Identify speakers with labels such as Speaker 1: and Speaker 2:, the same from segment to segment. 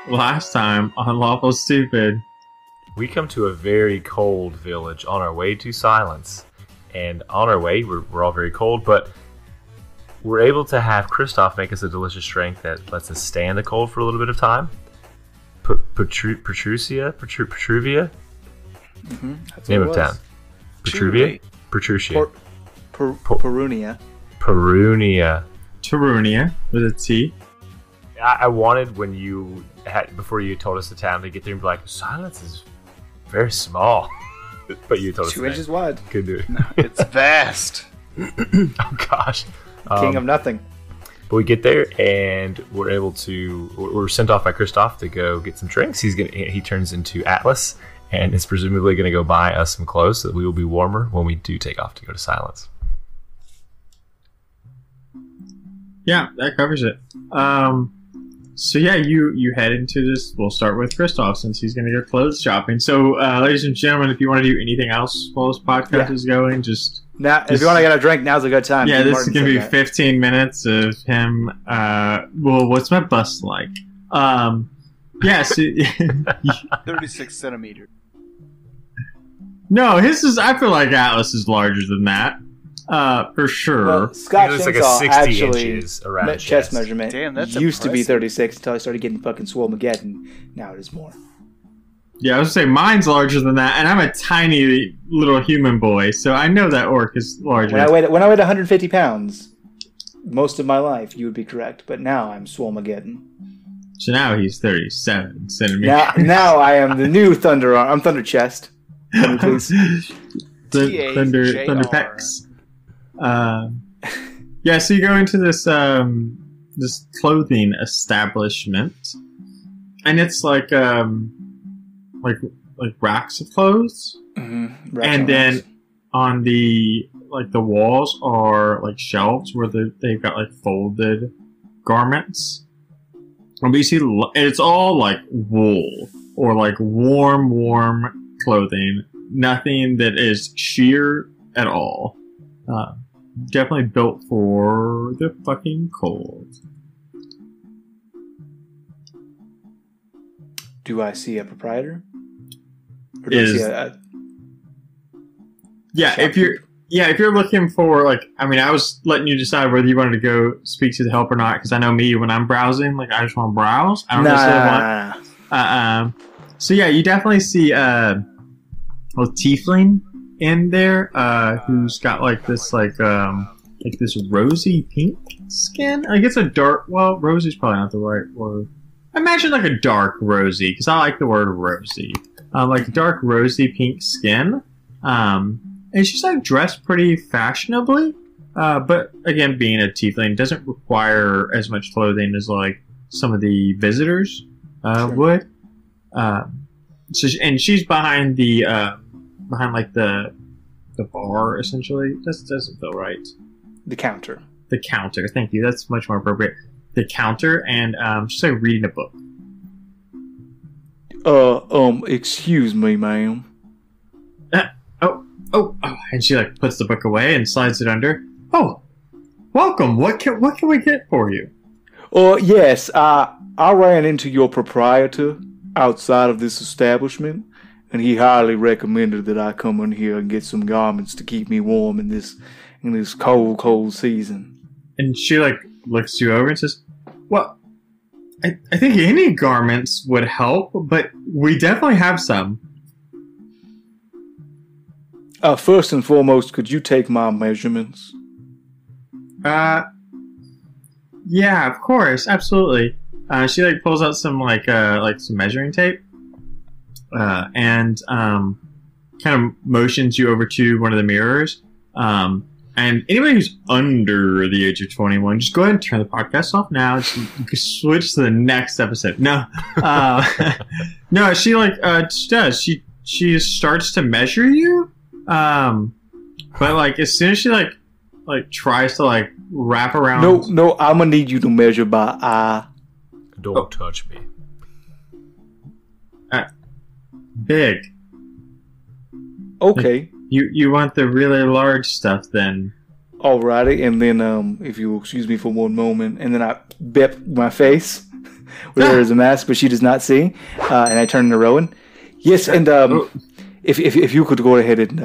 Speaker 1: Last time on Lawful Stupid,
Speaker 2: we come to a very cold village on our way to Silence. And on our way, we're all very cold, but we're able to have Kristoff make us a delicious drink that lets us stay in the cold for a little bit of time. Petruvia?
Speaker 3: Mm-hmm.
Speaker 2: Name of town. Petruvia? Petrutia.
Speaker 3: Perunia.
Speaker 1: Tarunia with a T.
Speaker 2: I wanted when you had, before you told us the town, to get there and be like, Silence is very small. But you told us
Speaker 3: 2 inches wide.
Speaker 2: Could do it.
Speaker 4: No, it's vast.
Speaker 2: Oh gosh.
Speaker 3: King of nothing.
Speaker 2: But we get there and we're sent off by Kristoff to go get some drinks. He turns into Atlas and is presumably gonna go buy us some clothes so that we will be warmer when we do take off to go to Silence.
Speaker 1: Yeah, that covers it. So yeah, you head into this. We'll start with Kristoff since he's going to go clothes shopping. So, ladies and gentlemen, if you want to do anything else while this podcast is going, just
Speaker 3: if you want to get a drink, now's a good time.
Speaker 1: Yeah, this is going to be 15 minutes of him. Well, what's my bust like? Yeah, so,
Speaker 4: 36 centimeters.
Speaker 1: No, his is. I feel like Atlas is larger than that. For sure.
Speaker 3: Well, Scott
Speaker 2: He looks
Speaker 3: Shainsaw
Speaker 2: like a 60
Speaker 3: actually
Speaker 2: inches around
Speaker 3: chest
Speaker 2: chest
Speaker 3: measurement
Speaker 4: Damn, that's
Speaker 3: used to be
Speaker 4: impressive.
Speaker 3: 36 until I started getting fucking Swolmageddon. Now it is more.
Speaker 1: Yeah, I was gonna say mine's larger than that, and I'm a tiny little human boy, so I know that orc is larger.
Speaker 3: When I weighed 150 pounds, most of my life, you would be correct. But now I'm Swolmageddon.
Speaker 1: So now he's 37 centimeters.
Speaker 3: Now I am the new Thunder Arm. I'm Thunder Chest. Please.
Speaker 1: Thunder pecs. Yeah, so you go into this this clothing establishment, and it's like racks of clothes,
Speaker 3: Mm-hmm.
Speaker 1: and then on the walls are like shelves where they've got like folded garments. And you see, it's all like wool or like warm clothing. Nothing that is sheer at all. Definitely built for the fucking cold.
Speaker 3: Do I see a proprietor? Or do I see a
Speaker 1: if you're looking for I was letting you decide whether you wanted to go speak to the help or not, because I know me, when I'm browsing, I just want to browse. I don't necessarily want. So yeah, you definitely see a tiefling in there, who's got this this rosy pink skin. I guess a dark. Well, rosy's probably not the right word. Imagine a dark rosy, because I like the word rosy. Dark rosy pink skin. And she's dressed pretty fashionably. But again, being a tiefling doesn't require as much clothing as some of the visitors would. She's behind the bar, essentially. That doesn't feel right.
Speaker 3: The counter.
Speaker 1: The counter. Thank you. That's much more appropriate. The counter, and she's reading a book.
Speaker 3: Excuse me, ma'am.
Speaker 1: Oh, and she puts the book away and slides it under. Oh, welcome. What can we get for you?
Speaker 3: Yes. I ran into your proprietor outside of this establishment, and he highly recommended that I come in here and get some garments to keep me warm in this cold season.
Speaker 1: And she looks you over and says, "Well, I think any garments would help, but we definitely have some."
Speaker 3: First and foremost, could you take my measurements?
Speaker 1: Yeah, of course, absolutely. She pulls out some some measuring tape, and kind of motions you over to one of the mirrors. And anybody who's under the age of 21, just go ahead and turn the podcast off now. Just switch to the next episode. No, no, she does. She starts to measure you. But as soon as she tries to wrap around.
Speaker 3: No, I'm gonna need you to measure by eye.
Speaker 2: Don't touch me.
Speaker 1: Big.
Speaker 3: Okay.
Speaker 1: You want the really large stuff then?
Speaker 3: Alrighty, and then if you will excuse me for one moment, and then I bep my face. There is a mask, but she does not see. And I turn to Rowan. Yes, and if you could go ahead and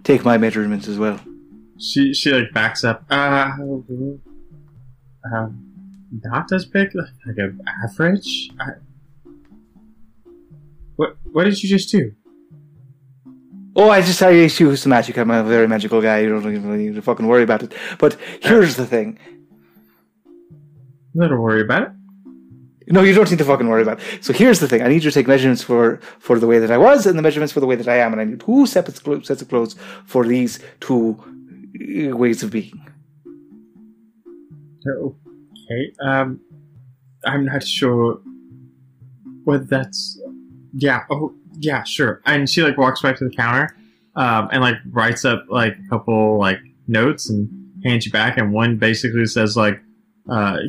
Speaker 3: take my measurements as well.
Speaker 1: She like backs up. Not as big, like an average. What did you just do?
Speaker 3: Oh, I use some magic. I'm a very magical guy. You don't even need to fucking worry about it. But here's the thing.
Speaker 1: Don't worry about it.
Speaker 3: No, you don't need to fucking worry about it. So here's the thing. I need you to take measurements for the way that I was and the measurements for the way that I am. And I need 2 separate sets of clothes for these 2 ways of being.
Speaker 1: Okay. I'm not sure whether that's... Yeah. Oh, yeah, sure. And she, like, walks back to the counter and, like, writes up, like, a couple, like, notes and hands you back. And one basically says, like,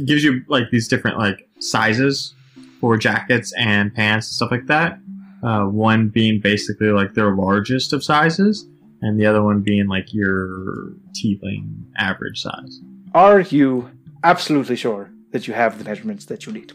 Speaker 1: gives you, like, these different, like, sizes for jackets and pants and stuff like that. One being basically, like, their largest of sizes, and the other one being, like, your tiefling average size.
Speaker 3: Are you absolutely sure that you have the measurements that you need?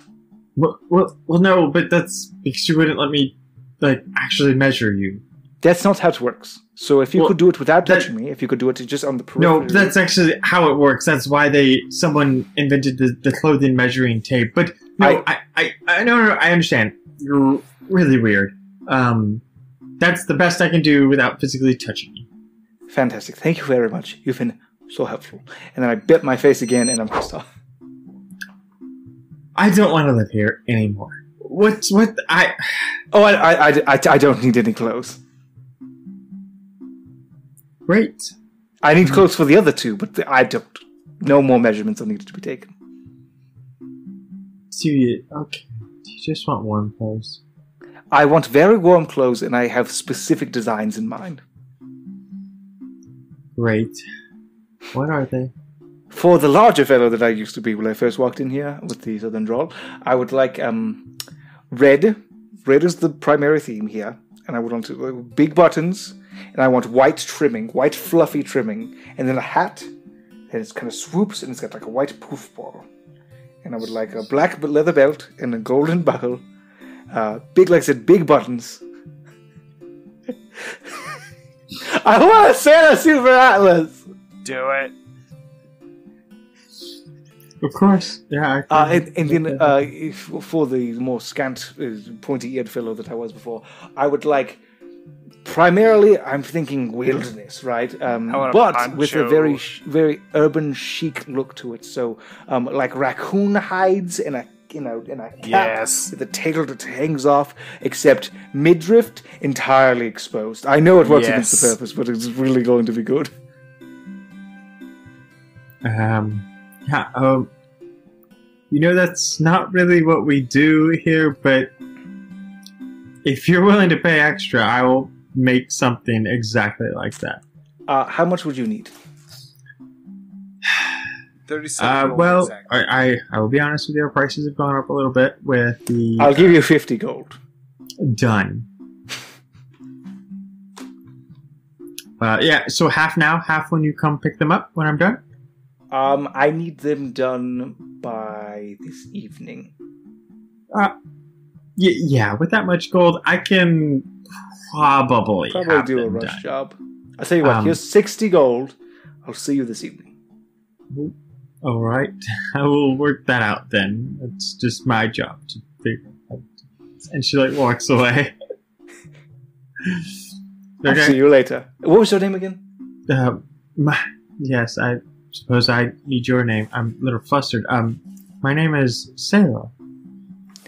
Speaker 1: Well, no, but that's because you wouldn't let me, like, actually measure you.
Speaker 3: That's not how it works. So if you could do it without touching me, if you could do it just on the periphery...
Speaker 1: No, that's actually how it works. That's why someone invented the clothing measuring tape. But no, I understand. You're really weird. That's the best I can do without physically touching you.
Speaker 3: Fantastic. Thank you very much. You've been so helpful. And then I bit my face again, and I'm pissed off.
Speaker 1: I don't want to live here anymore. I
Speaker 3: don't need any clothes.
Speaker 1: Great.
Speaker 3: I need clothes for the other 2, but I don't. No more measurements are needed to be taken.
Speaker 1: Okay. Do you just want warm clothes?
Speaker 3: I want very warm clothes, and I have specific designs in mind.
Speaker 1: Great. What are they?
Speaker 3: For the larger fellow that I used to be when I first walked in here with the southern drawl, I would like red. Red is the primary theme here. And I would want big buttons, and I want white trimming, white fluffy trimming, and then a hat, and it kind of swoops, and it's got like a white poof ball. And I would like a black leather belt and a golden buckle, big, like I said, big buttons. I want a Santa suit for Atlas!
Speaker 4: Do it.
Speaker 1: Of course, yeah.
Speaker 3: And then for the more scant, pointy-eared fellow that I was before, I would like, primarily, I'm thinking wilderness, right? But with a very, very urban chic look to it. So, like raccoon hides and a cap with a tail that hangs off, except midriff entirely exposed. I know it works against the purpose, but it's really going to be good.
Speaker 1: That's not really what we do here, but if you're willing to pay extra, I will make something exactly like that.
Speaker 3: How much would you need?
Speaker 4: 37.
Speaker 1: Well, exactly. I will be honest with you, our prices have gone up a little bit with the...
Speaker 3: I'll give you 50 gold.
Speaker 1: Done. So half now, half when you come pick them up when I'm done?
Speaker 3: I need them done by this evening.
Speaker 1: Yeah, with that much gold, I can probably
Speaker 3: do a rush job. I'll tell you what, here's 60 gold. I'll see you this evening.
Speaker 1: All right. I will work that out then. It's just my job to figure out. And she, like, walks away.
Speaker 3: I'll see you later. What was your name again?
Speaker 1: Yes, I suppose I need your name. I'm a little flustered. My name is Sailor.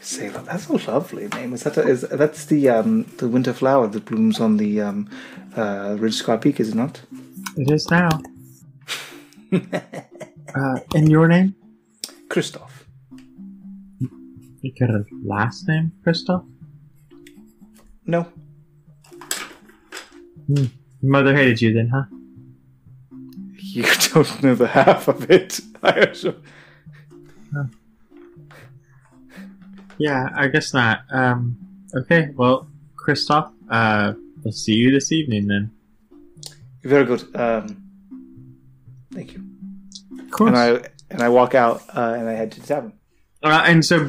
Speaker 3: Sailor, that's a lovely name. That's the winter flower that blooms on the Ridge Scar Peak, is it not?
Speaker 1: It is now. And your name?
Speaker 3: Christoph.
Speaker 1: You got a last name, Christoph?
Speaker 3: No.
Speaker 1: Mother hated you then, huh?
Speaker 3: You don't know the half of it. I assure.
Speaker 1: Yeah, I guess not. Okay, well, Christoph, we'll see you this evening then.
Speaker 3: Very good. Thank you.
Speaker 1: Of course.
Speaker 3: And I walk out and I head to the tavern.
Speaker 1: And so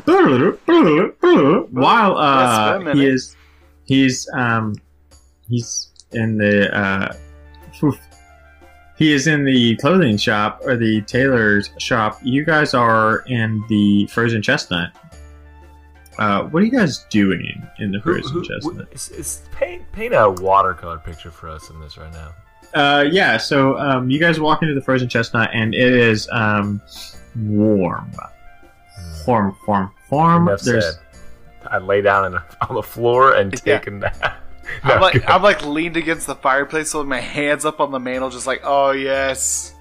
Speaker 1: while he's in the he is in the clothing shop or the tailor's shop, you guys are in the frozen chestnut. What are you guys doing in the frozen chestnut?
Speaker 2: Paint a watercolor picture for us in this right now.
Speaker 1: Yeah, so you guys walk into the frozen chestnut and it is warm.
Speaker 2: Enough said. I lay down on the floor and take a nap. No,
Speaker 4: I'm like leaned against the fireplace with my hands up on the mantle, just like, oh yes,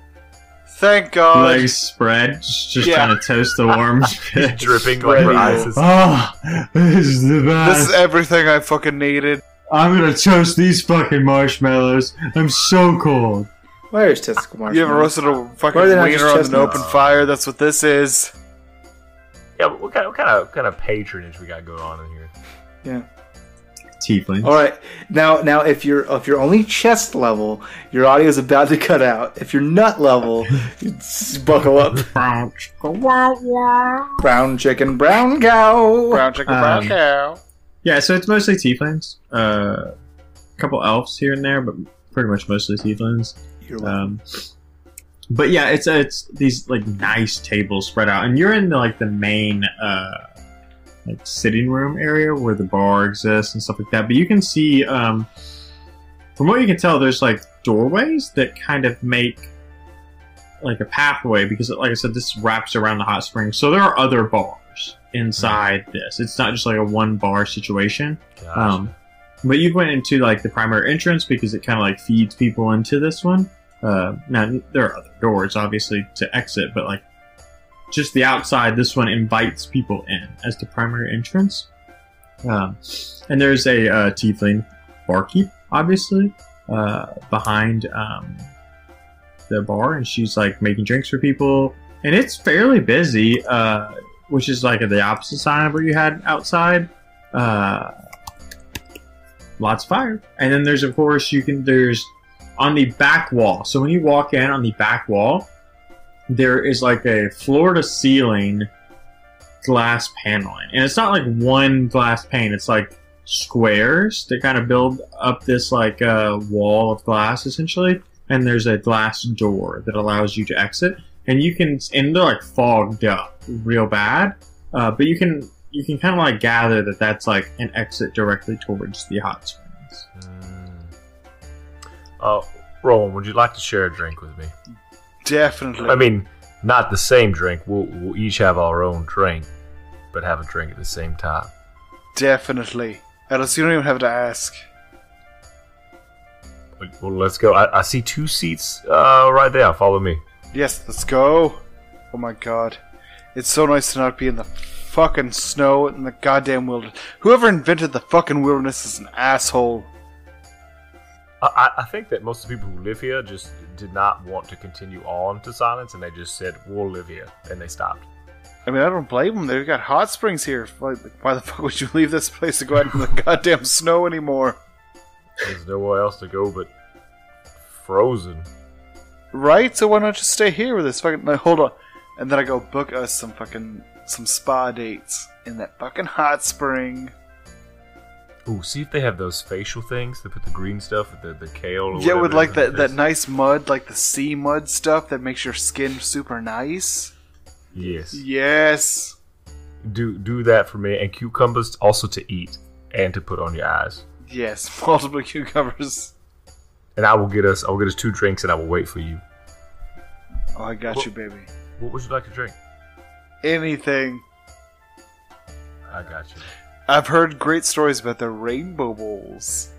Speaker 4: thank God.
Speaker 1: Legs spread, just trying to toast the warm.
Speaker 2: Dripping like her eyes.
Speaker 1: Oh, this is the best.
Speaker 4: This is everything I fucking needed.
Speaker 1: I'm gonna toast these fucking marshmallows. I'm so cold.
Speaker 3: Where's testicle marshmallows?
Speaker 4: You ever roasted a fucking wiener on an open fire? That's what this is.
Speaker 2: Yeah, but what kind of patronage we got going on in here?
Speaker 3: Yeah.
Speaker 1: Tieflings.
Speaker 3: All right, now if you're only chest level, your audio is about to cut out. If you're nut level, buckle up. Brown chicken, brown cow.
Speaker 4: Brown chicken, brown cow.
Speaker 1: Yeah, so it's mostly tieflings. A couple elves here and there, but pretty much mostly tieflings. But yeah, it's these like nice tables spread out, and you're in the main like sitting room area where the bar exists and stuff like that. But you can see, from what you can tell, there's like doorways that kind of make like a pathway because, like I said, this wraps around the hot spring. So there are other bars inside this. It's not just like a one bar situation.
Speaker 2: Gotcha.
Speaker 1: But you went into like the primary entrance because it kind of like feeds people into this one. Now there are other doors obviously to exit, but like just the outside, this one invites people in as the primary entrance. And there's a tiefling barkeep, obviously, behind the bar, and she's like making drinks for people, and it's fairly busy, which is like the opposite side of where you had outside. Lots of fire, and then there's of course there's on the back wall. So when you walk in on the back wall, there is like a floor-to-ceiling glass paneling. And it's not like one glass pane. It's like squares that kind of build up this like wall of glass, essentially. And there's a glass door that allows you to exit. And and they're like fogged up real bad. But you can kind of like gather that that's like an exit directly towards the hot springs.
Speaker 2: Roland, would you like to share a drink with me?
Speaker 4: Definitely.
Speaker 2: I mean, not the same drink. We'll each have our own drink, but have a drink at the same time.
Speaker 4: Definitely. Alice, you don't even have to ask.
Speaker 2: Well, let's go. I see 2 seats right there. Follow me.
Speaker 4: Yes, let's go. Oh my God. It's so nice to not be in the fucking snow in the goddamn wilderness. Whoever invented the fucking wilderness is an asshole.
Speaker 2: I think that most of the people who live here just did not want to continue on to Silence, and they just said, we'll live here, and they stopped.
Speaker 4: I mean, I don't blame them. They've got hot springs here. Why the fuck would you leave this place to go out in the goddamn snow anymore?
Speaker 2: There's nowhere else to go but frozen.
Speaker 4: Right? So why not just stay here with this fucking... Like, hold on. And then I go book us some spa dates in that fucking hot spring.
Speaker 2: Ooh, see if they have those facial things. They put the green stuff with the kale. Or
Speaker 4: yeah, with like that nice mud, like the sea mud stuff that makes your skin super nice.
Speaker 2: Yes.
Speaker 4: Yes.
Speaker 2: Do that for me, and cucumbers also to eat and to put on your eyes.
Speaker 4: Yes, multiple cucumbers.
Speaker 2: And I will get us 2 drinks, and I will wait for you.
Speaker 4: Oh, I got you, baby.
Speaker 2: What would you like to drink?
Speaker 4: Anything.
Speaker 2: I got you.
Speaker 4: I've heard great stories about the rainbow bowls.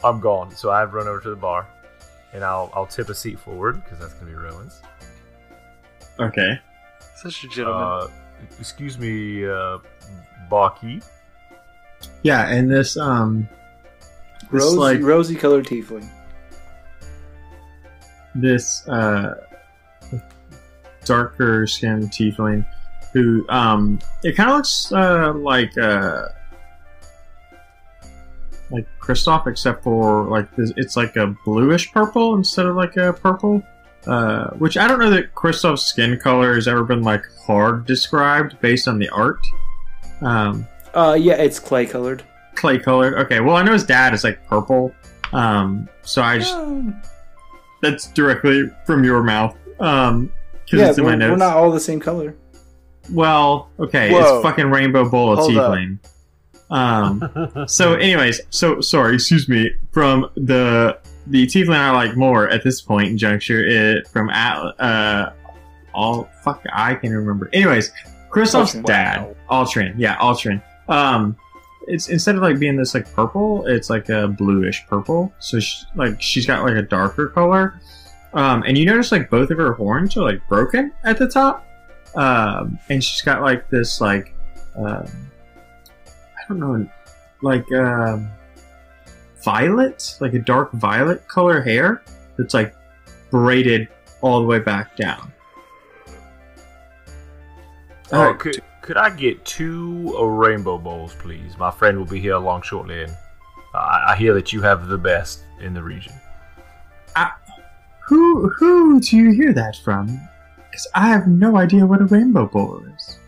Speaker 2: I'm gone, so I've run over to the bar, and I'll tip a seat forward because that's gonna be Rowan's.
Speaker 1: Okay.
Speaker 4: Such a gentleman.
Speaker 2: Excuse me, barkeep.
Speaker 1: Yeah, and this
Speaker 3: rosy colored tiefling.
Speaker 1: This darker skinned tiefling who it kind of looks like Kristoff, except for like this, it's like a bluish purple instead of like a purple. which I don't know that Kristoff's skin color has ever been like hard described based on the art.
Speaker 3: Yeah, it's clay colored.
Speaker 1: Clay colored. Okay, well I know his dad is like purple. So I just that's directly from your mouth.
Speaker 3: Yeah,
Speaker 1: it's in my notes.
Speaker 3: We're not all the same color.
Speaker 1: Well, okay,
Speaker 4: Whoa.
Speaker 1: it's fucking Rainbow Bowl of
Speaker 4: Hold
Speaker 1: Tiefling. So anyways, sorry, excuse me, from the Tiefling I like more at this point in juncture, I can remember. Anyways, Kristoff's dad, Altrin, it's instead of like being this like purple, it's like a bluish purple. So she's got like a darker color. And you notice like both of her horns are like broken at the top. And she's got like this like I don't know, like violet, like a dark violet color hair that's like braided all the way back down.
Speaker 2: Could I get 2 rainbow bowls, please? My friend will be here along shortly, and I hear that you have the best in the region.
Speaker 1: Who do you hear that from? Because I have no idea what a rainbow bowl is.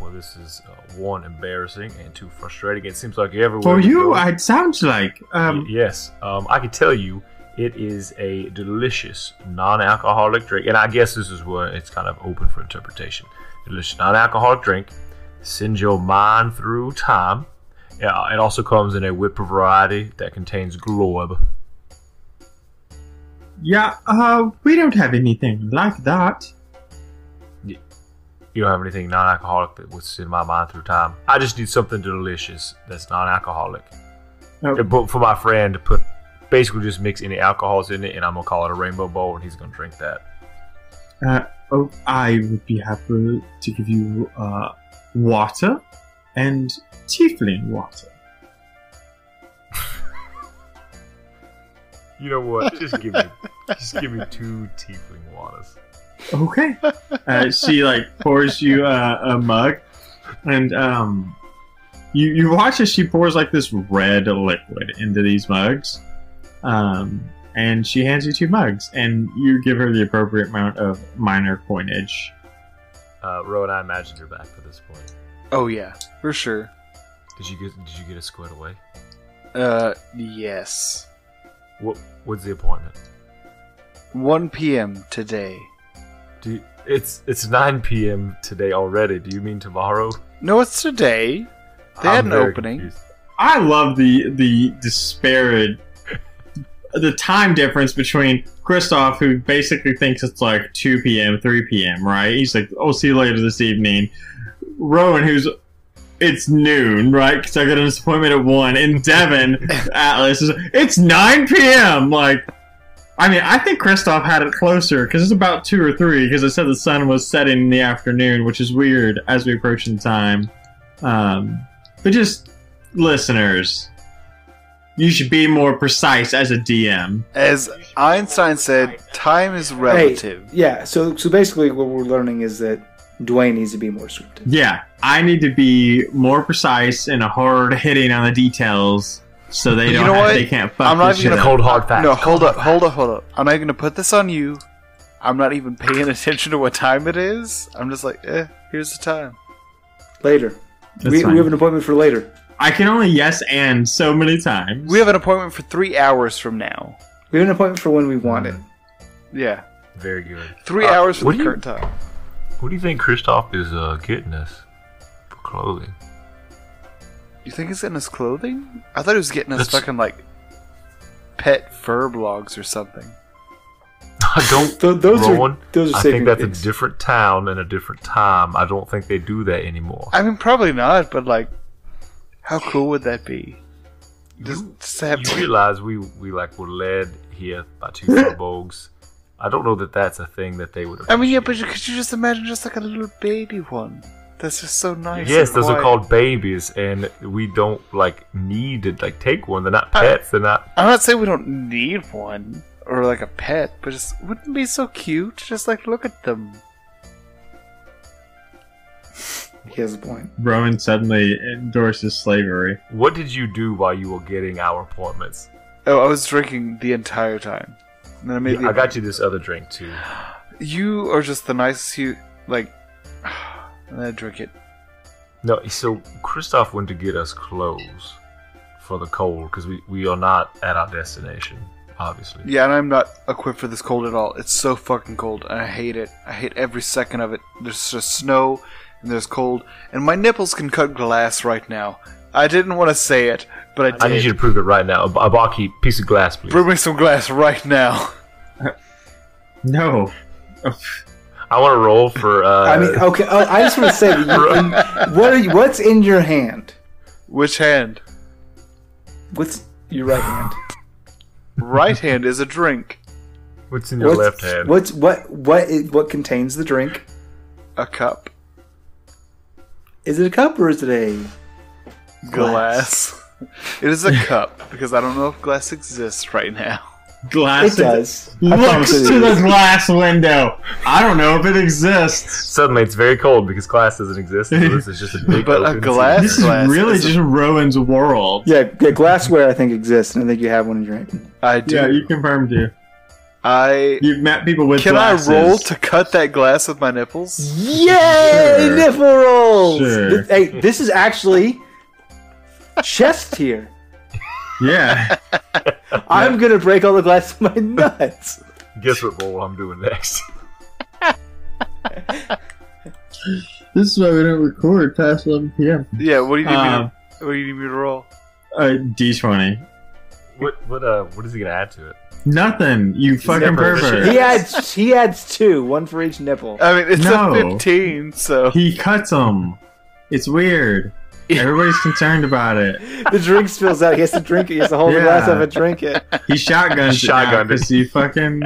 Speaker 2: Well, this is 1, embarrassing, and 2, frustrating. It seems like everywhere
Speaker 1: for you,
Speaker 2: go,
Speaker 1: it sounds like.
Speaker 2: Yes, I can tell you, it is a delicious non-alcoholic drink, and I guess this is where it's kind of open for interpretation. Delicious non-alcoholic drink, sends your mind through time. It also comes in a whipped variety that contains globe.
Speaker 1: Yeah, we don't have anything like that.
Speaker 2: You don't have anything non-alcoholic that would send my mind through time. I just need something delicious that's non-alcoholic. But for my friend to put, basically just mix any alcohols in it, and I'm gonna call it a rainbow bowl, and he's gonna drink that.
Speaker 1: I would be happy to give you water and tiefling water.
Speaker 2: You know what? Just give me 2 tiefling waters.
Speaker 1: Okay. She like pours you a mug, and you watch as she pours like this red liquid into these mugs, and she hands you 2 mugs, and you give her the appropriate amount of minor coinage.
Speaker 2: Rowan, I imagine you're back for this point.
Speaker 4: Oh yeah, for sure.
Speaker 2: Did you get a squared away?
Speaker 4: Yes.
Speaker 2: What's the appointment?
Speaker 4: 1 p.m. today.
Speaker 2: It's 9 p.m. today already. Do you mean tomorrow?
Speaker 4: No, it's today. They had an opening.
Speaker 2: Confused.
Speaker 1: I love the disparate, the time difference between Kristoff, who basically thinks it's like 2 p.m., 3 p.m., right? He's like, "I'll see you later this evening." Rowan, it's noon, right? Because I got an appointment at 1. And Devin, Atlas, it's 9 p.m. Like, I mean, I think Kristoff had it closer because it's about 2 or 3. Because it said the sun was setting in the afternoon, which is weird as we approach the time. But just listeners, you should be more precise as a DM.
Speaker 4: As Einstein said, time is relative.
Speaker 3: Hey, yeah. So basically, what we're learning is that Dwayne needs to be more scripted.
Speaker 1: Yeah, I need to be more precise and hard hitting on the details, so they they can't fuck.
Speaker 4: I'm not
Speaker 1: this
Speaker 4: even
Speaker 1: shit
Speaker 4: gonna
Speaker 1: up.
Speaker 2: cold hard fact.
Speaker 4: No, hold up. I'm not even gonna put this on you. I'm not even paying attention to what time it is. I'm just like, here's the time.
Speaker 3: Later. We have an appointment for later.
Speaker 1: I can only yes and so many times.
Speaker 4: We have an appointment for 3 hours from now.
Speaker 3: We have an appointment for when we want it.
Speaker 4: Yeah.
Speaker 2: Very good.
Speaker 4: 3 hours from the current time.
Speaker 2: What do you think Kristoff is getting us for clothing?
Speaker 4: You think he's getting us clothing? I thought he was getting us fucking like pet fur blogs or something.
Speaker 2: I don't.
Speaker 3: Those
Speaker 2: Rowan,
Speaker 3: are
Speaker 2: I think that's a different town and a different time. I don't think they do that anymore.
Speaker 4: I mean, probably not, but like, how cool would that be? Just to have
Speaker 2: You realize we were led here by 2 furbolgs. I don't know that that's a thing that they would appreciate.
Speaker 4: I mean, yeah, but could you just imagine just like a little baby one? That's just so nice.
Speaker 2: Yes,
Speaker 4: and
Speaker 2: those are
Speaker 4: quiet.
Speaker 2: called babies, and we don't need to take one. They're not pets. They're not.
Speaker 4: I'm not saying we don't need one or like a pet, but just wouldn't it be so cute? Just like look at them.
Speaker 3: He has a point.
Speaker 1: Rowan suddenly endorses slavery.
Speaker 2: What did you do while you were getting our appointments?
Speaker 4: Oh, I was drinking the entire time. And then maybe
Speaker 2: I got you this other drink too.
Speaker 4: You are just the nicest. You like. And I drink it.
Speaker 2: No, so Kristoff went to get us clothes for the cold because we are not at our destination, obviously.
Speaker 4: Yeah, and I'm not equipped for this cold at all. It's so fucking cold, and I hate it. I hate every second of it. There's just snow, and there's cold, and my nipples can cut glass right now. I didn't want to say it, but I did.
Speaker 2: I need you to prove it right now. A barkeep, piece of glass, please.
Speaker 4: Bring me some glass right now.
Speaker 1: No.
Speaker 2: I want to roll for.
Speaker 3: I mean, okay. I just want to say, that what's in your hand?
Speaker 4: Which hand?
Speaker 3: What's your right hand?
Speaker 4: Right hand is a drink.
Speaker 2: What's in your left hand?
Speaker 3: What contains the drink?
Speaker 4: A cup.
Speaker 3: Is it a cup or is it a
Speaker 4: glass? It is a cup because I don't know if glass exists right now.
Speaker 1: Glass.
Speaker 3: It does.
Speaker 1: Looks to the glass window. I don't know if it exists.
Speaker 2: Suddenly, it's very cold because glass doesn't exist. So this is just a big.
Speaker 4: But
Speaker 2: open
Speaker 4: a glass.
Speaker 1: This is really just Rowan's world.
Speaker 3: Yeah, glassware I think exists, and I think you have one in your hand.
Speaker 4: I do.
Speaker 1: Yeah, you confirmed you.
Speaker 4: You've
Speaker 1: met people with
Speaker 4: Can
Speaker 1: glasses.
Speaker 4: I roll to cut that glass with my nipples?
Speaker 3: Yay!
Speaker 1: Sure.
Speaker 3: Nipple rolls!
Speaker 1: Sure.
Speaker 3: Hey, this is actually chest tier.
Speaker 1: Yeah.
Speaker 3: I'm gonna break all the glass with my nuts.
Speaker 2: Guess what roll I'm doing next?
Speaker 1: This is why we don't record past 11 p.m.
Speaker 4: Yeah. What do you need me to? What do you need me to roll?
Speaker 1: D20.
Speaker 2: What is he gonna add to it?
Speaker 1: Nothing. You fucking pervert.
Speaker 3: He adds 2, one for each nipple.
Speaker 4: I mean, it's
Speaker 1: No.
Speaker 4: a 15, so
Speaker 1: He cuts them. It's weird. Everybody's concerned about it.
Speaker 3: The drink spills out. He has to drink it. He has to hold the glass up and drink it.
Speaker 1: He shotguns it
Speaker 2: Shotgunned
Speaker 1: because he fucking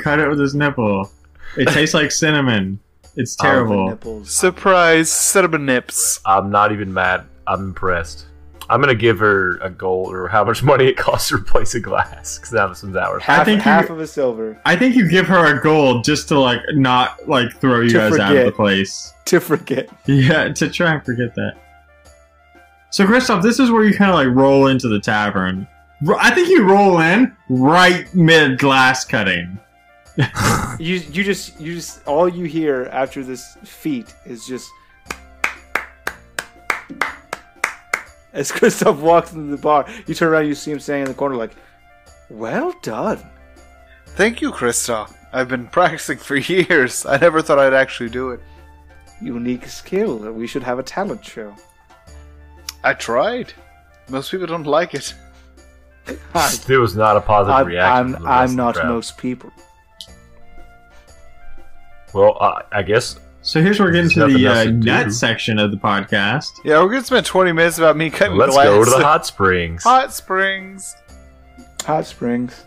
Speaker 1: cut it with his nipple. It tastes like cinnamon. It's terrible.
Speaker 3: Nipples.
Speaker 4: surprise, cinnamon nips.
Speaker 2: I'm not even mad. I'm impressed. I'm gonna give her a gold or how much money it costs to replace a glass because that was some hours.
Speaker 3: Half of a silver.
Speaker 1: I think you give her a gold just to not throw you guys out of the place.
Speaker 3: To forget.
Speaker 1: Yeah, to try and forget that. So, Kristoff, this is where you kind of roll into the tavern. I think you roll in right mid glass cutting.
Speaker 3: You just all you hear after this feat is just as Kristoff walks into the bar. You turn around, you see him standing in the corner, like, "Well done."
Speaker 4: Thank you, Kristoff. I've been practicing for years. I never thought I'd actually do it.
Speaker 3: Unique skill. We should have a talent show.
Speaker 4: I tried. Most people don't like it.
Speaker 2: There was not a positive reaction. from the rest
Speaker 3: I'm
Speaker 2: of the
Speaker 3: not
Speaker 2: crowd.
Speaker 3: most people.
Speaker 2: Well, I guess.
Speaker 1: So here's where we're getting to
Speaker 2: There's
Speaker 1: the
Speaker 2: nothing else to
Speaker 1: nut
Speaker 2: do.
Speaker 1: section of the podcast.
Speaker 4: Yeah, we're gonna spend 20 minutes about me cutting
Speaker 2: Let's
Speaker 4: glass.
Speaker 2: go to the hot springs.
Speaker 4: Hot springs.
Speaker 3: Hot springs.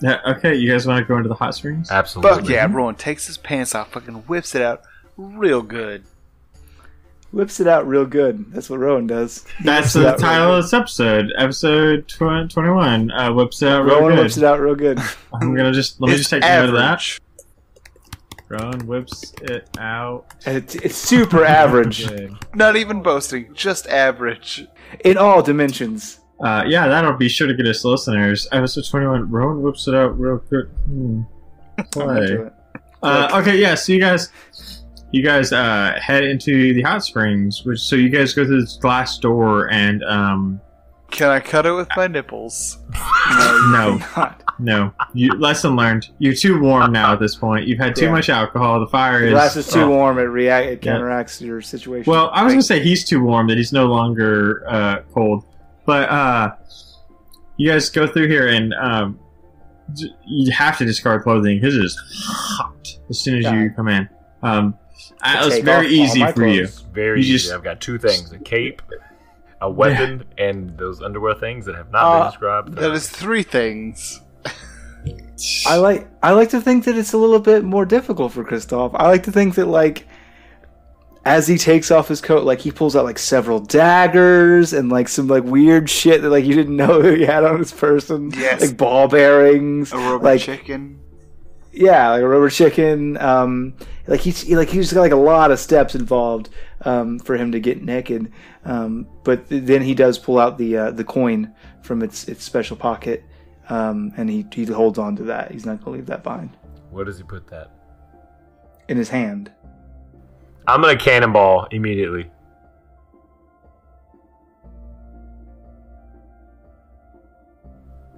Speaker 1: Yeah, okay, you guys want to go into the hot springs?
Speaker 2: Absolutely.
Speaker 4: Fuck yeah, Rowan takes his pants off, fucking whips it out real good.
Speaker 3: Whips it out real good. That's what Rowan does.
Speaker 1: That's
Speaker 3: Whips it
Speaker 1: the
Speaker 3: out real
Speaker 1: title
Speaker 3: good.
Speaker 1: of this episode. Episode 21. Whips it out real
Speaker 3: Rowan
Speaker 1: good.
Speaker 3: whips it out real good.
Speaker 1: I'm gonna let me just take note of that. Rowan whips it out.
Speaker 3: It's super average
Speaker 1: Good.
Speaker 4: Not even boasting, just average.
Speaker 3: in all dimensions.
Speaker 1: Yeah, that'll be sure to get us listeners. Episode 21. Rowan whips it out real good. Play. Okay, yeah. So you guys head into the hot springs. So you guys go through this glass door and
Speaker 4: Can I cut it with my nipples?
Speaker 1: No. Lesson learned. You're too warm now at this point. You've had too much alcohol. The fire
Speaker 3: The
Speaker 1: is...
Speaker 3: glass is too warm. It counteracts your situation.
Speaker 1: Well, I was going to say he's too warm, that he's no longer cold. But you guys go through here and you have to discard clothing because it is hot as soon as you come in. It's
Speaker 3: take
Speaker 1: very
Speaker 3: off all
Speaker 1: easy
Speaker 3: my
Speaker 1: for you.
Speaker 3: clothes.
Speaker 2: Very
Speaker 1: You
Speaker 2: easy.
Speaker 1: just-
Speaker 2: I've got 2 things: a cape, a weapon, and those underwear things that have not been described.
Speaker 4: That is 3 things.
Speaker 3: I like to think that it's a little bit more difficult for Kristoff. I like to think that as he takes off his coat, he pulls out several daggers and some weird shit that you didn't know he had on his person.
Speaker 4: Yes.
Speaker 3: Like ball bearings,
Speaker 4: A rubber chicken.
Speaker 3: Yeah, like a rubber chicken. He's got a lot of steps involved for him to get naked. But then he does pull out the coin from its special pocket. and he holds on to that. He's not going to leave that behind.
Speaker 2: Where does he put that?
Speaker 3: In his hand.
Speaker 2: I'm going to cannonball immediately.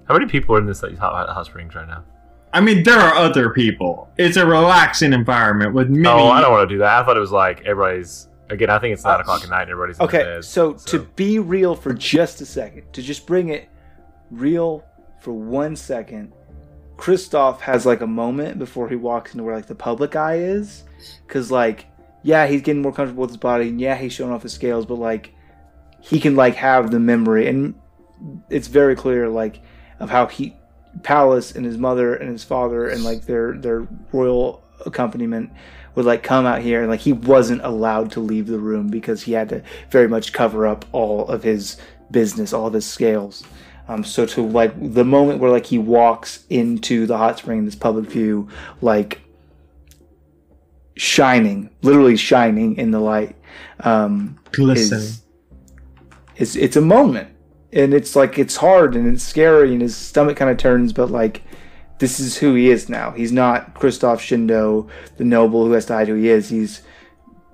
Speaker 2: How many people are in this hot springs right now?
Speaker 1: I mean, there are other people. It's a relaxing environment with many...
Speaker 2: Oh, I don't want to do that. I thought it was like everybody's... Again, I think it's 9 o'clock at night and everybody's in bed.
Speaker 3: So to be real for just a second, to just bring it real for 1 second, Kristoff has like a moment before he walks into where like the public eye is. Because like, yeah, he's getting more comfortable with his body, and yeah, he's showing off his scales, but like, he can like have the memory, and it's very clear like of how Palace and his mother and his father and like their royal accompaniment would like come out here, and like he wasn't allowed to leave the room because he had to very much cover up all of his business, all of his scales. So to like the moment where like he walks into the hot spring in this public view, like shining, literally shining in the light,
Speaker 1: glistening.
Speaker 3: It's a moment, and it's like it's hard and it's scary, and his stomach kind of turns, but like, this is who he is now. He's not Kristoff Shendo, the noble who has to hide who he is. He's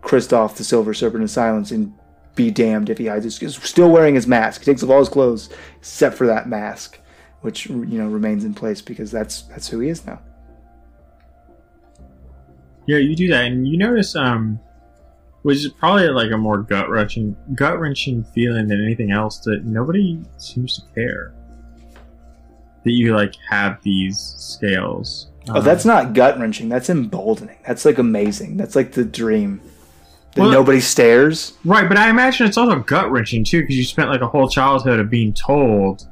Speaker 3: Kristoff, the Silver Serpent of Silence, and be damned if he hides. He's still wearing his mask. He takes off all his clothes except for that mask, which remains in place because that's who he is now.
Speaker 1: Yeah, you do that, and you notice, which is probably like a more gut wrenching feeling than anything else, that nobody seems to care that you like have these scales.
Speaker 3: Oh, that's not gut-wrenching. That's emboldening. That's like amazing. That's like the dream. That nobody stares.
Speaker 1: Right, but I imagine it's also gut-wrenching too, because you spent like a whole childhood of being told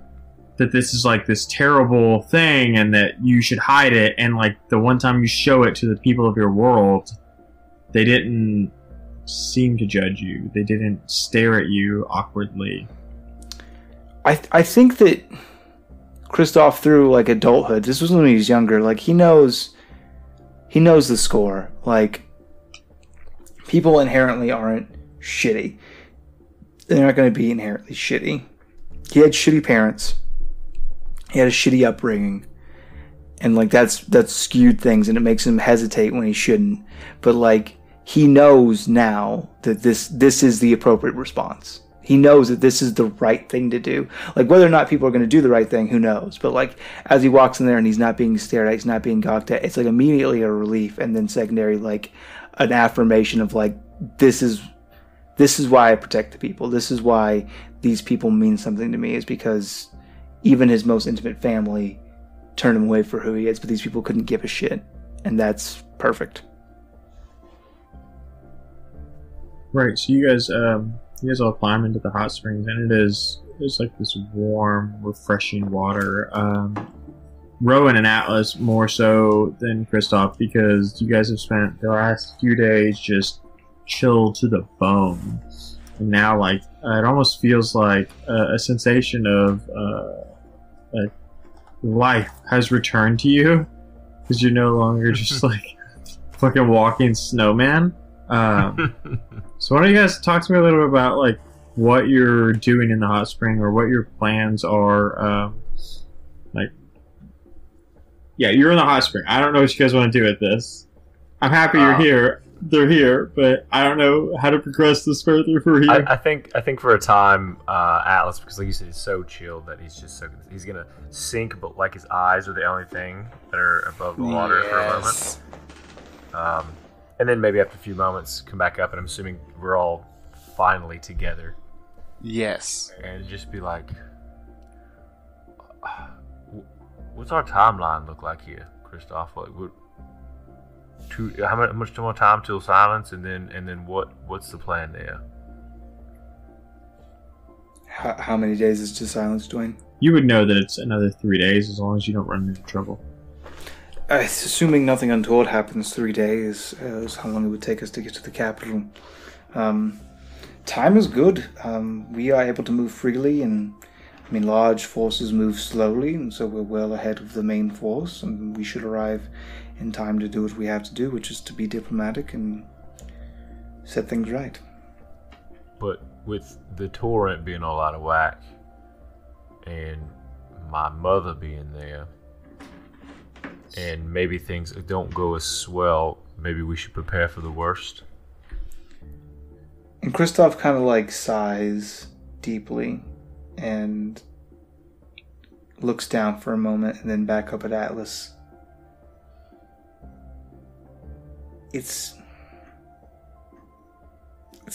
Speaker 1: that this is like this terrible thing and that you should hide it, and like the one time you show it to the people of your world, they didn't seem to judge you. They didn't stare at you awkwardly.
Speaker 3: I think that Kristoff, through like adulthood, this was when he was younger, like he knows the score. Like, people inherently aren't shitty. They're not going to be inherently shitty. He had shitty parents. He had a shitty upbringing. And like that's skewed things, and it makes him hesitate when he shouldn't. But like, he knows now that this is the appropriate response. He knows that this is the right thing to do. Like, whether or not people are going to do the right thing, who knows? But like, as he walks in there and he's not being stared at, he's not being gawked at, it's like immediately a relief, and then secondary, like an affirmation of like, this is why I protect the people. This is why these people mean something to me, is because even his most intimate family turned him away for who he is, but these people couldn't give a shit. And that's perfect.
Speaker 1: Right, so you guys all climb into the hot springs, and it's like this warm, refreshing water. Rowan and Atlas more so than Kristoff, because you guys have spent the last few days just chilled to the bone. And now, like, it almost feels like a sensation of life has returned to you, because you're no longer just like fucking walking snowman. So why don't you guys talk to me a little bit about like what you're doing in the hot spring, or what your plans are. You're in the hot spring. I don't know what you guys want to do with this. I'm happy you're here. They're here, but I don't know how to progress this further for you.
Speaker 2: I think for a time, Atlas, because like you said, he's so chilled that he's gonna sink, but like his eyes are the only thing that are above the water for a moment. And then maybe after a few moments, come back up, and I'm assuming we're all finally together.
Speaker 4: Yes.
Speaker 2: And just be like, what's our timeline look like here, Kristoff? Like, how much more time till silence, and then what's the plan there?
Speaker 3: How many days is to silence, Dwayne?
Speaker 1: You would know that it's another 3 days, as long as you don't run into trouble.
Speaker 3: Assuming nothing untoward happens, 3 days is how long it would take us to get to the capital. Time is good. We are able to move freely, and large forces move slowly, and so we're well ahead of the main force, and we should arrive in time to do what we have to do, which is to be diplomatic and set things right.
Speaker 2: But with the torrent being all out of whack, and my mother being there, and maybe things don't go as swell, maybe we should prepare for the worst.
Speaker 3: And Kristoff kind of like sighs deeply and looks down for a moment and then back up at Atlas. It's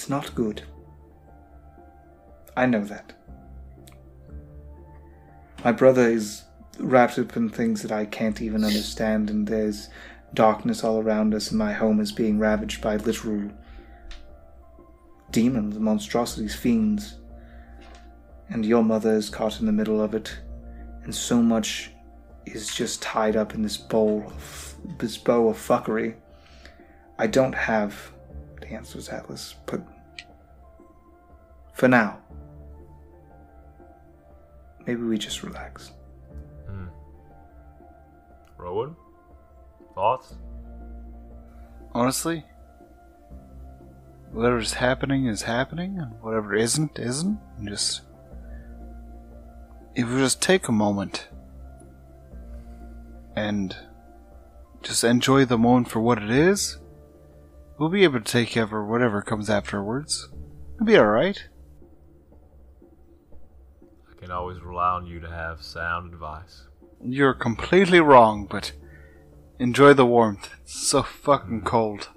Speaker 3: not good. I know that. My brother is wrapped up in things that I can't even understand, and there's darkness all around us, and my home is being ravaged by literal demons, monstrosities, fiends. And your mother is caught in the middle of it, and so much is just tied up in this bow of fuckery. I don't have the answers, Atlas, but for now, maybe we just relax.
Speaker 2: Rowan? Thoughts?
Speaker 4: Honestly, whatever's happening is happening, and whatever isn't. And if we just take a moment and just enjoy the moment for what it is, we'll be able to take care of whatever comes afterwards. It'll be alright.
Speaker 2: I can always rely on you to have sound advice.
Speaker 4: You're completely wrong, but enjoy the warmth. It's so fucking cold.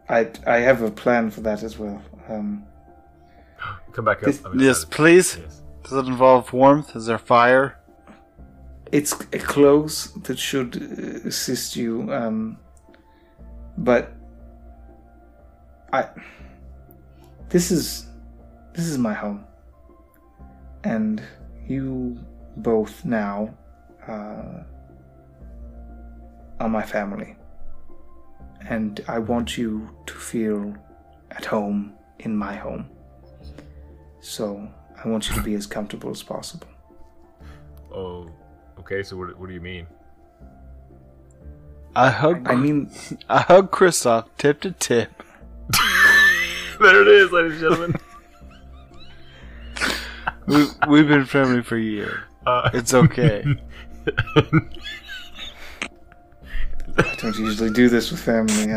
Speaker 3: I have a plan for that as well.
Speaker 2: Come back up.
Speaker 4: Yes, please. Yes. Does it involve warmth? Is there fire?
Speaker 3: It's clothes that should assist you, but this is my home, and you both now are my family, and I want you to feel at home in my home. So I want you to be as comfortable as possible.
Speaker 2: Oh, okay. So what do you mean?
Speaker 4: I hug Kristoff tip to tip.
Speaker 2: There it is, ladies and gentlemen.
Speaker 4: We've been family for years. It's okay.
Speaker 3: I don't usually do this with family.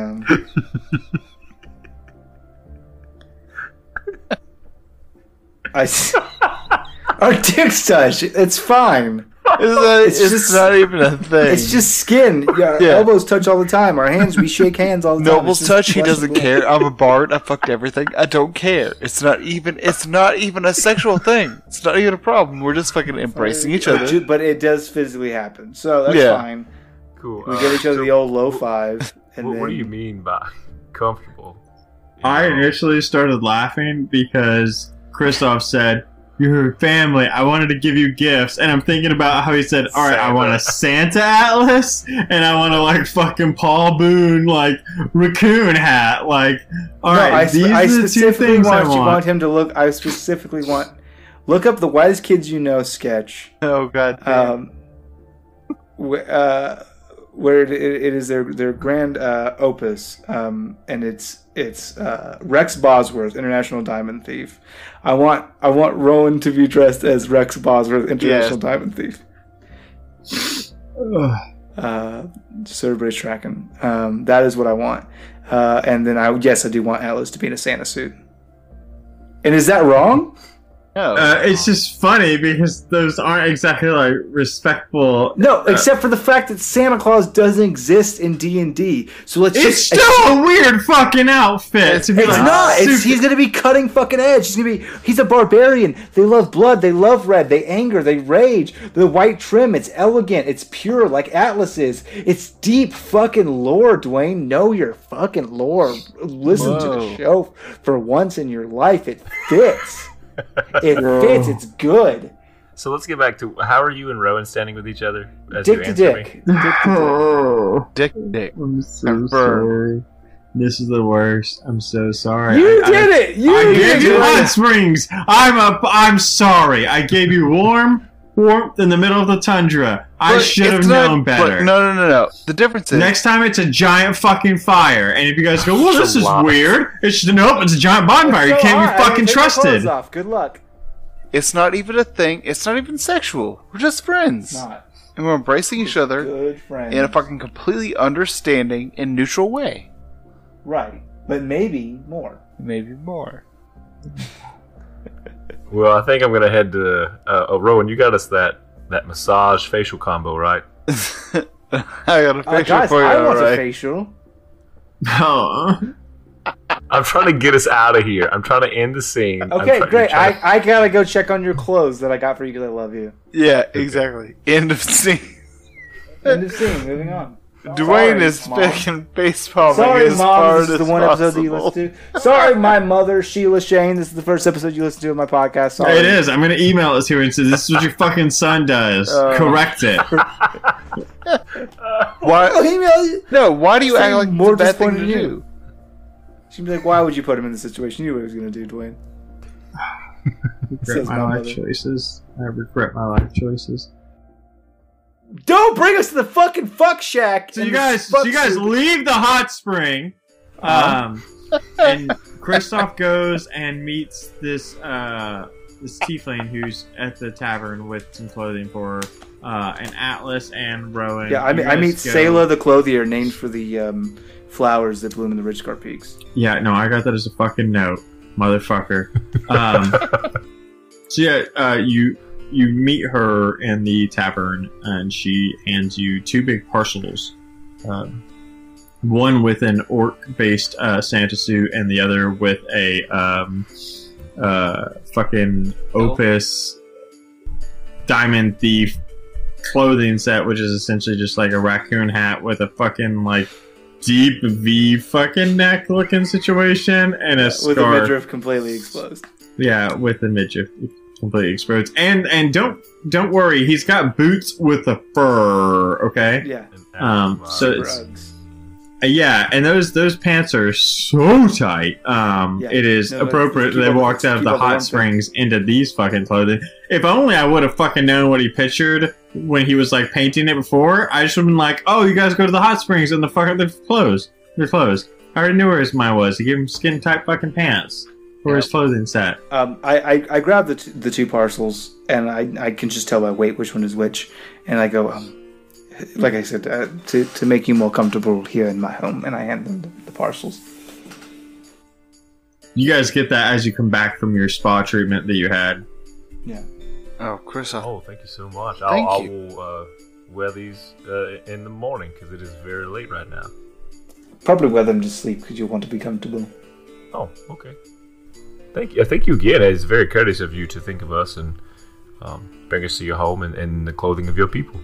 Speaker 3: Our dicks touch. It's fine.
Speaker 4: It's not even a thing.
Speaker 3: It's just skin. Our elbows touch all the time. Our hands, we shake hands all the time.
Speaker 4: Noble's touch. He doesn't care. I'm a bard. I fucked everything. I don't care. It's not even a sexual thing. It's not even a problem. We're just fucking embracing each other.
Speaker 3: But it does physically happen. So that's fine.
Speaker 2: Cool.
Speaker 3: We give each other the old low five.
Speaker 2: What do you mean by comfortable?
Speaker 1: I initially started laughing because Kristoff said, "You're family. I wanted to give you gifts," and I'm thinking about how he said, "All right, I want a Santa Atlas, and I want a like Paul Boone raccoon hat." All right,
Speaker 3: I specifically want him to look. I specifically look up the Wise Kids You Know sketch.
Speaker 4: Oh god.
Speaker 3: Where it is their grand opus, and it's Rex Bosworth, International Diamond Thief. I want Rowan to be dressed as Rex Bosworth, International Diamond Thief. Just everybody's tracking. That is what I want. And then I do want Atlas to be in a Santa suit. And is that wrong?
Speaker 4: No.
Speaker 1: It's just funny because those aren't exactly respectful.
Speaker 3: No, except for the fact that Santa Claus doesn't exist in D&D. So
Speaker 1: it's still a weird fucking outfit.
Speaker 3: It's not. He's gonna be cutting fucking edge. He's a barbarian. They love blood. They love red. They anger. They rage. The white trim. It's elegant. It's pure, like Atlas is. It's deep fucking lore, Dwayne. Know your fucking lore. Listen to the show for once in your life. It fits. It fits. It's good.
Speaker 2: So let's get back to how are you and Rowan standing with each other? As
Speaker 3: dick to dick.
Speaker 4: Dick to dick.
Speaker 1: I'm so sorry. This is the worst. I'm so sorry.
Speaker 3: You did it.
Speaker 1: I gave you hot springs. I'm sorry. I gave you warmth in the middle of the tundra. I should have known better.
Speaker 4: No. The difference is
Speaker 1: next time it's a giant fucking fire, and if you guys go, well, this is weird. It's a giant bonfire. You can't be fucking trusted.
Speaker 3: Off. Good luck.
Speaker 4: It's not even a thing. It's not even sexual. We're just friends.
Speaker 3: It's not.
Speaker 4: And we're embracing each other
Speaker 3: Good friends.
Speaker 4: in a fucking completely understanding and neutral way.
Speaker 3: Right. But maybe more.
Speaker 4: Maybe more.
Speaker 2: Well, I think I'm gonna head to. Rowan, you got us that massage facial combo, right?
Speaker 4: I got a facial
Speaker 3: guys,
Speaker 4: for you,
Speaker 3: I want
Speaker 4: alright.
Speaker 3: a facial.
Speaker 1: Oh.
Speaker 2: I'm trying to get us out of here. I'm trying to end the scene.
Speaker 3: Okay, great. I gotta go check on your clothes that I got for you because I love you.
Speaker 4: Yeah, exactly. End of scene.
Speaker 3: End of scene. Moving on.
Speaker 4: Dwayne
Speaker 3: Sorry,
Speaker 4: is
Speaker 3: Mom.
Speaker 4: fucking face palming
Speaker 3: Sorry,
Speaker 4: as
Speaker 3: Mom.
Speaker 4: hard
Speaker 3: This is
Speaker 4: as
Speaker 3: the one episode that you
Speaker 4: possible.
Speaker 3: listen to. Sorry, my mother, Sheila Shane. This is the first episode you listen to of my podcast. Sorry.
Speaker 1: It is. I'm going to email us here and say, this is what your fucking son does. Correct it.
Speaker 4: Why?
Speaker 3: I'll email you.
Speaker 4: No, why do you
Speaker 3: Saying
Speaker 4: act like
Speaker 3: more
Speaker 4: it's a bad thing to
Speaker 3: disappointed in
Speaker 4: do?
Speaker 3: you. She'd be like, why would you put him in the situation? You knew what he was going to do, Dwayne.
Speaker 1: Regret
Speaker 3: Says
Speaker 1: my
Speaker 3: my
Speaker 1: life
Speaker 3: mother.
Speaker 1: choices. I regret my life choices.
Speaker 3: Don't bring us to the fucking fuck shack.
Speaker 1: So
Speaker 3: and
Speaker 1: you
Speaker 3: the
Speaker 1: guys,
Speaker 3: fuck suit.
Speaker 1: leave the hot spring, and Kristoff goes and meets this tiefling who's at the tavern with some clothing for an Atlas and Rowan.
Speaker 3: Yeah, I
Speaker 1: You
Speaker 3: meet
Speaker 1: guys go-
Speaker 3: Sayla the clothier, named for the flowers that bloom in the Ridgescar Peaks.
Speaker 1: Yeah, no, I got that as a fucking note, motherfucker. So yeah, you meet her in the tavern, and she hands you two big parcels. One with an orc-based Santa suit, and the other with a fucking Opus Diamond Thief clothing set, which is essentially just like a raccoon hat with a fucking like deep V fucking neck looking situation, and a scarf.
Speaker 3: With the midriff completely exposed.
Speaker 1: Yeah, with the midriff completely exposed. And don't worry, he's got boots with a fur. Okay.
Speaker 3: Yeah.
Speaker 1: So
Speaker 3: Super
Speaker 1: it's,
Speaker 3: Uggs.
Speaker 1: yeah, and those pants are so tight. It is
Speaker 3: No,
Speaker 1: appropriate
Speaker 3: keep
Speaker 1: they
Speaker 3: all the-
Speaker 1: walked out of
Speaker 3: keep
Speaker 1: the
Speaker 3: all the warm
Speaker 1: hot springs into these fucking clothing. If only I would have fucking known what he pictured when he was like painting it before. I just would have been like, oh, you guys go to the hot springs and they're closed. They're closed. I already knew where his mind was. He gave him skin tight fucking pants for his clothing set.
Speaker 3: I grabbed the two parcels, and I can just tell by weight which one is which. And I go, like I said, to make you more comfortable here in my home, and I hand them the parcels.
Speaker 1: You guys get that as you come back from your spa treatment that you had.
Speaker 3: Yeah.
Speaker 4: Oh, Chris,
Speaker 2: Oh, thank you so much.
Speaker 4: Thank
Speaker 2: I
Speaker 4: you.
Speaker 2: will wear these in the morning because it is very late right now.
Speaker 3: Probably wear them to sleep because you want to be comfortable.
Speaker 2: Oh, okay. Thank you. Thank you again. It's very courteous of you to think of us and bring us to your home and the clothing of your people.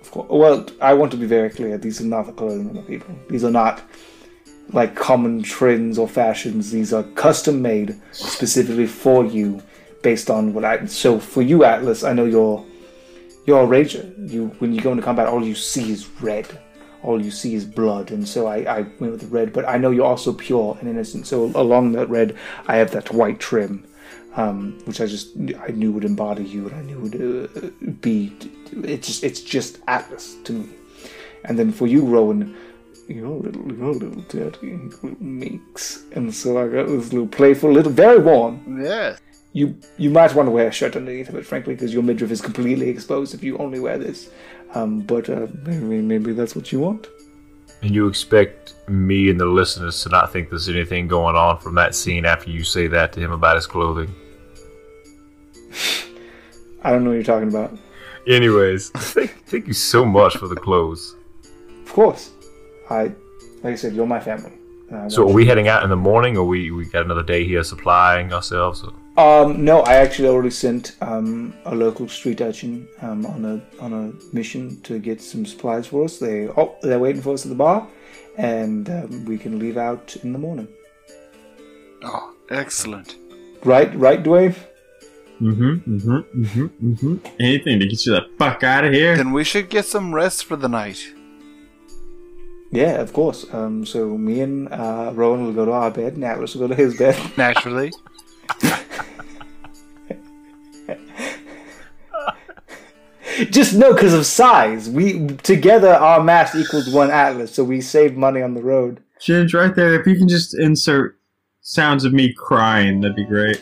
Speaker 3: Of course. Well, I want to be very clear. These are not the clothing of my people. These are not like common trends or fashions. These are custom made specifically for you, based on what I. So for you, Atlas, I know you're a rager. When you go into combat, all you see is red. All you see is blood, and so I went with the red. But I know you're also pure and innocent. So along that red, I have that white trim, which I knew would embody you, and I knew would be. It's just Atlas to me. And then for you, Rowan, you're a little dirty, little minx, and so I got this little playful, very warm.
Speaker 4: Yeah.
Speaker 3: You might want to wear a shirt underneath of it, frankly, because your midriff is completely exposed if you only wear this. But maybe that's what you want.
Speaker 2: And you expect me and the listeners to not think there's anything going on from that scene after you say that to him about his clothing.
Speaker 3: I don't know what you're talking about.
Speaker 2: Anyways, thank you so much for the clothes.
Speaker 3: Of course. Like I said, you're my family.
Speaker 2: So are we heading out in the morning, or we got another day here supplying ourselves? Or?
Speaker 3: No, I actually already sent a local street urchin on a mission to get some supplies for us. They're waiting for us at the bar, and we can leave out in the morning.
Speaker 4: Oh, excellent.
Speaker 3: Right, Dwayne?
Speaker 1: Anything to get you the fuck out of here.
Speaker 4: Then we should get some rest for the night.
Speaker 3: Yeah, of course. So me and Rowan will go to our bed, and Atlas will go to his bed.
Speaker 4: Naturally.
Speaker 3: Just no, because of size. We together our mass equals one Atlas, so we save money on the road.
Speaker 1: Ginge, right there. If you can just insert sounds of me crying, that'd be great.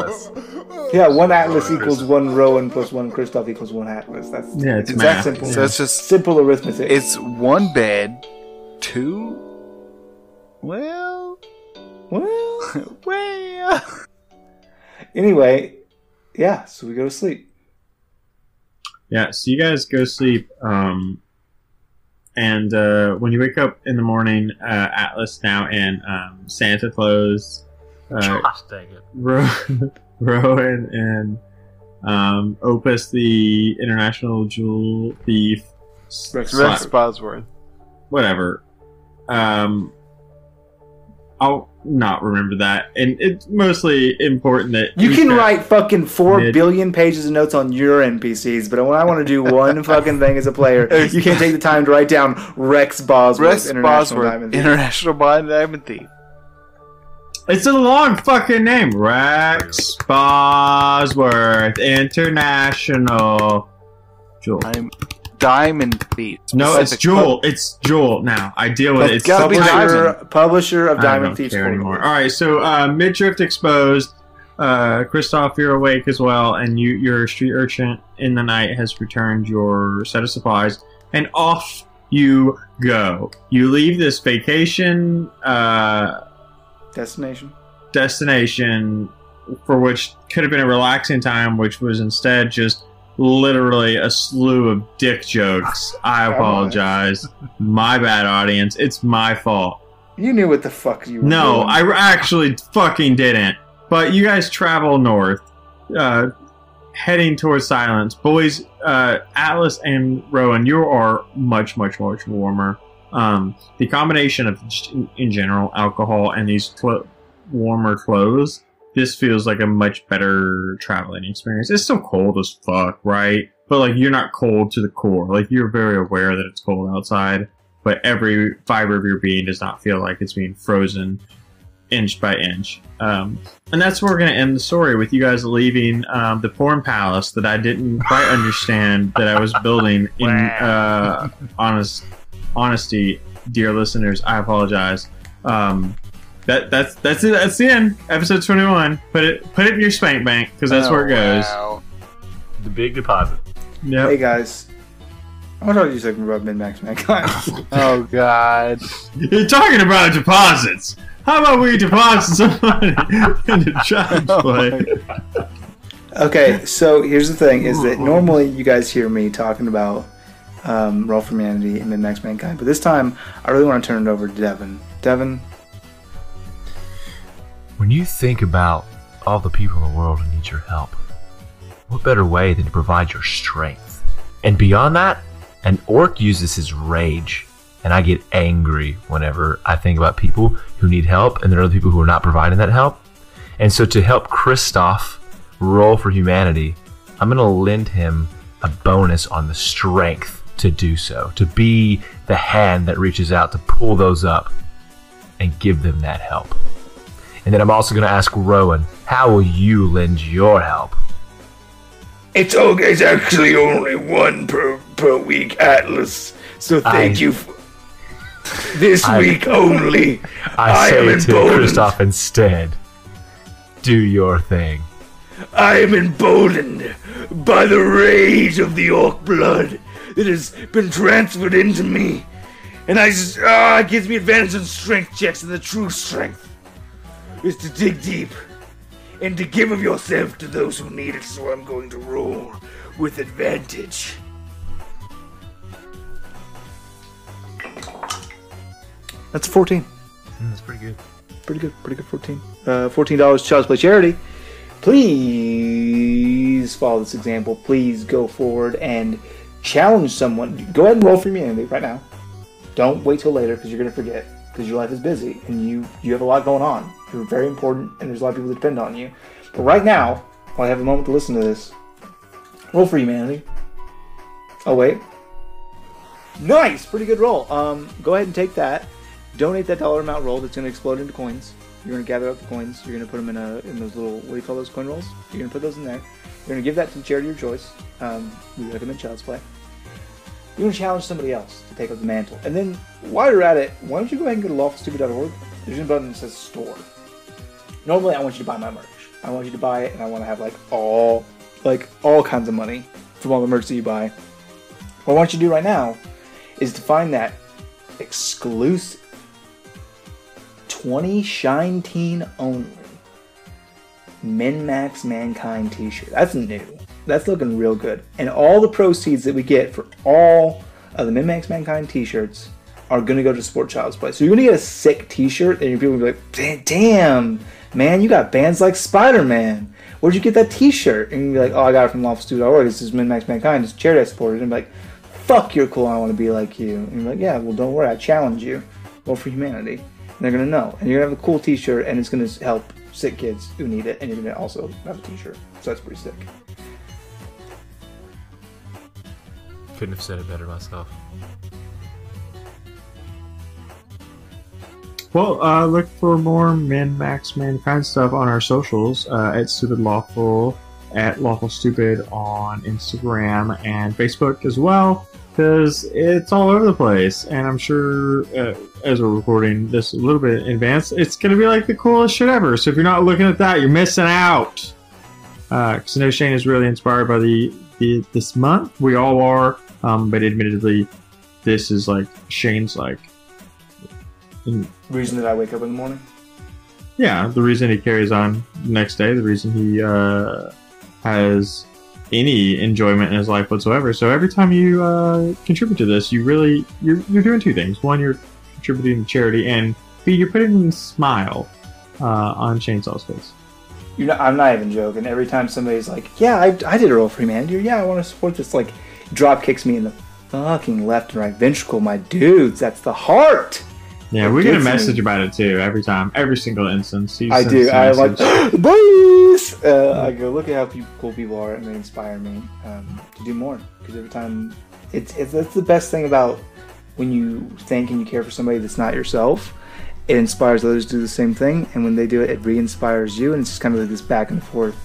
Speaker 2: Atlas.
Speaker 3: Yeah, 1 Atlas equals 1 Rowan plus 1 Kristoff equals 1 Atlas. That's
Speaker 1: it's
Speaker 3: that
Speaker 1: math.
Speaker 3: simple.
Speaker 4: So it's just
Speaker 3: simple arithmetic.
Speaker 4: it's 1 bed, 2. Well.
Speaker 3: Anyway, yeah. So we go to sleep.
Speaker 1: Yeah, so you guys go to sleep, and when you wake up in the morning, Atlas now in Santa clothes,
Speaker 2: Gosh dang it.
Speaker 1: Rowan and Opus, the international jewel thief,
Speaker 4: Rex Bosworth.
Speaker 1: whatever. I'll not remember that, and it's mostly important that
Speaker 3: You can write fucking 4 billion pages of notes on your NPCs, but when I want to do one fucking thing as a player, you can't take the time to write down Rex Bosworth,
Speaker 4: International Diamond Thief.
Speaker 1: It's a long fucking name. Rex Bosworth, International Jewel.
Speaker 4: I'm Diamond Thief.
Speaker 1: No, it's Jewel. It's Jewel now. I deal with it. It's
Speaker 4: gotta be
Speaker 3: publisher of
Speaker 1: I
Speaker 3: Diamond
Speaker 1: don't
Speaker 3: Thieves
Speaker 1: care anymore. All right, so Midriff exposed. Kristoff, you're awake as well, and your street urchin in the night has returned your set of supplies, and off you go. You leave this vacation destination for which could have been a relaxing time, which was instead just literally a slew of dick jokes. I apologize. My bad, audience. It's my fault.
Speaker 3: You knew what the fuck you were
Speaker 1: No,
Speaker 3: doing.
Speaker 1: I actually fucking didn't. But you guys travel north, heading towards Silence. Boys, Atlas and Rowan, you are much, much, much warmer. The combination of, in general, alcohol and these warmer clothes, this feels like a much better traveling experience. It's still cold as fuck, right? But, like, you're not cold to the core. Like, you're very aware that it's cold outside, but every fiber of your being does not feel like it's being frozen inch by inch. And that's where we're going to end the story, with you guys leaving the porn palace that I didn't quite understand that I was building in honesty. Dear listeners, I apologize. That's it. That's the end. Episode 21. Put it in your spank bank, because that's where it goes.
Speaker 4: Wow.
Speaker 2: The big deposit.
Speaker 1: Yep.
Speaker 3: Hey guys, I want to talk to you a second about MinMaxMankind.
Speaker 4: Oh god.
Speaker 1: You're talking about deposits. How about we deposit some money into Child's Play?
Speaker 3: Okay, so here's the thing: is that normally you guys hear me talking about Roll for Humanity and MinMaxMankind, but this time I really want to turn it over to Devin. Devin.
Speaker 2: When you think about all the people in the world who need your help, what better way than to provide your strength? And beyond that, an orc uses his rage, and I get angry whenever I think about people who need help and there are other people who are not providing that help. And so to help Kristoff roll for humanity, I'm going to lend him a bonus on the strength to do so, to be the hand that reaches out to pull those up and give them that help. And then I'm also going to ask Rowan, how will you lend your help?
Speaker 3: It's actually only 1 per week, Atlas. So thank you. This week only.
Speaker 2: I say to Kristoff instead, do your thing.
Speaker 3: I am emboldened by the rage of the orc blood that has been transferred into me. And it gives me advantage on strength checks, and the true strength is to dig deep and to give of yourself to those who need it, so I'm going to roll with advantage. That's 14.
Speaker 2: That's pretty good.
Speaker 3: Pretty good 14. $14 Child's Play charity. Please follow this example. Please go forward and challenge someone. Go ahead and roll for humanity right now. Don't wait till later, because you're going to forget, because your life is busy and you have a lot going on. You're very important, and there's a lot of people that depend on you. But right now, while I have a moment to listen to this, roll for humanity. Oh, wait. Nice! Pretty good roll. Go ahead and take that. Donate that dollar amount roll that's going to explode into coins. You're going to gather up the coins. You're going to put them in those little, what do you call those coin rolls? You're going to put those in there. You're going to give that to the charity of your choice. We recommend Child's Play. You're going to challenge somebody else to take up the mantle. And then, while you're at it, why don't you go ahead and go to lawfulstupid.org. There's a button that says store. Normally, I want you to buy my merch. I want you to buy it, and I want to have all kinds of money from all the merch that you buy. What I want you to do right now is to find that exclusive 20 Shine Teen only MinMaxMankind t-shirt. That's new. That's looking real good. And all the proceeds that we get for all of the MinMaxMankind t-shirts are going to go to support Child's Play. So you're going to get a sick t-shirt, and people will be like, damn, man, you got bands like Spider-Man. Where'd you get that t-shirt? And you'll be like, oh, I got it from Lawful Stupid. This is MinMaxMankind. It's a charity I supported. And be like, fuck, you're cool. I want to be like you. And you're like, yeah, well, don't worry. I challenge you. Go for humanity. And they're going to know. And you're going to have a cool t-shirt, and it's going to help sick kids who need it. And you're going to also have a t-shirt. So that's pretty sick.
Speaker 2: Couldn't have said it better myself.
Speaker 1: Well, look for more MinMaxMankind stuff on our socials at Stupid Lawful, at Lawful Stupid on Instagram and Facebook as well, because it's all over the place. And I'm sure as we're recording this a little bit in advance, it's going to be like the coolest shit ever. So if you're not looking at that, you're missing out. Because I know Shane is really inspired by this month. We all are, but admittedly, this is like Shane's
Speaker 3: reason that I wake up in the morning?
Speaker 1: Yeah, the reason he carries on the next day, the reason he has any enjoyment in his life whatsoever. So every time you contribute to this, you're doing two things. One, you're contributing to charity, and B, you're putting a smile on Shainsaw's face.
Speaker 3: I'm not even joking. Every time somebody's like, yeah, I did a roll for humanity, or yeah, I want to support this, drop kicks me in the fucking left and right ventricle, my dudes. That's the heart.
Speaker 1: Yeah, we get a message about it too every time, every single instance.
Speaker 3: I do. I'm like, boys! I go, look at how cool people are, and they inspire me to do more. Because every time, that's the best thing about when you think and you care for somebody that's not yourself. It inspires others to do the same thing, and when they do it, it re-inspires you, and it's just kind of like this back and forth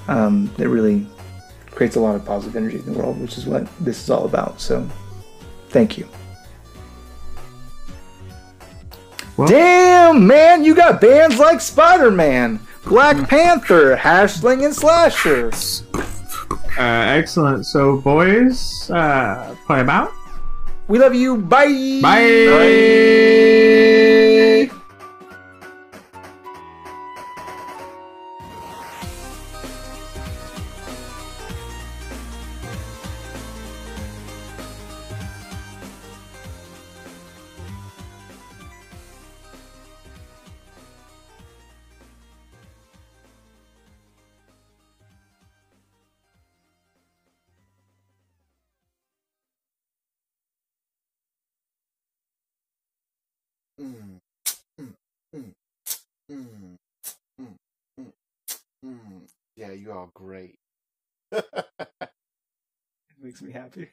Speaker 3: that really creates a lot of positive energy in the world, which is what this is all about. So, thank you. Well, damn, man, you got bands like Spider-Man, Black Panther, Hashling, and Slasher.
Speaker 1: Excellent. So, boys, play them out.
Speaker 3: We love you. Bye.
Speaker 1: Bye.
Speaker 3: Bye.
Speaker 4: Yeah, you are great.
Speaker 3: It makes me happy.